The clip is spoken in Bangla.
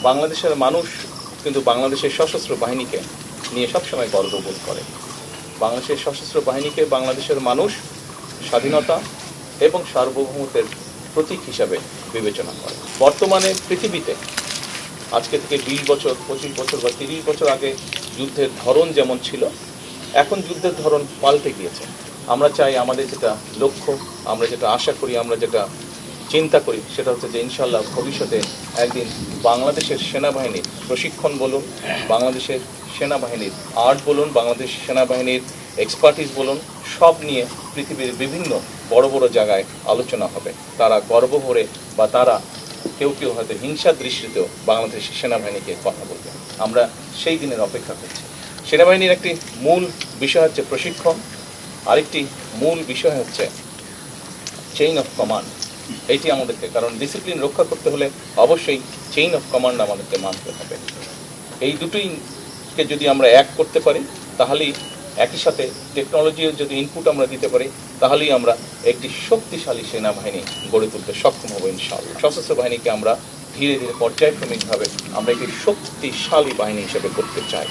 বাংলাদেশের মানুষ কিন্তু বাংলাদেশের সশস্ত্র বাহিনীকে নিয়ে সবসময় গর্ববোধ করে। বাংলাদেশের সশস্ত্র বাহিনীকে বাংলাদেশের মানুষ স্বাধীনতা এবং সার্বভৌমত্বের প্রতীক হিসাবে বিবেচনা করে। বর্তমানে পৃথিবীতে আজকে থেকে 20 বছর, 25 বছর বা 30 বছর আগে যুদ্ধের ধরন যেমন ছিল, এখন যুদ্ধের ধরন পাল্টে গিয়েছে। আমরা চাই আমাদের যেটা লক্ষ্য, আমরা যেটা আশা করি, আমরা যেটা চিন্তা করি, সেটা হচ্ছে যে ইনশাল্লাহ ভবিষ্যতে একদিন বাংলাদেশের সেনাবাহিনীর প্রশিক্ষণ বলুন, বাংলাদেশের সেনাবাহিনীর আর্ট বলুন, বাংলাদেশ সেনাবাহিনীর এক্সপার্টিস বলুন, সব নিয়ে পৃথিবীর বিভিন্ন বড় বড় জায়গায় আলোচনা হবে। তারা গর্ব ভরে বা তারা কেউ কেউ হয়তো হিংসার দৃষ্টিতেও বাংলাদেশের সেনাবাহিনীকে কথা বলবে। আমরা সেই দিনের অপেক্ষা করছি। সেনাবাহিনীর একটি মূল বিষয় হচ্ছে প্রশিক্ষণ, আরেকটি মূল বিষয় হচ্ছে চেইন অফ কমান্ড। এইটি আমাদেরকে, কারণ ডিসিপ্লিন রক্ষা করতে হলে অবশ্যই চেইন অফ কমান্ড আমাদেরকে মানতে হবে। এই দুটোইকে যদি আমরা এক করতে পারি, তাহলেই একই সাথে টেকনোলজির যদি ইনপুট আমরা দিতে পারি, তাহলেই আমরা একটি শক্তিশালী সেনাবাহিনী গড়ে তুলতে সক্ষম হব ইনশাআল্লাহ। সশস্ত্র বাহিনীকে আমরা ধীরে ধীরে পর্যায়ক্রমিকভাবে আমরা একটি শক্তিশালী বাহিনী হিসেবে করতে চাই।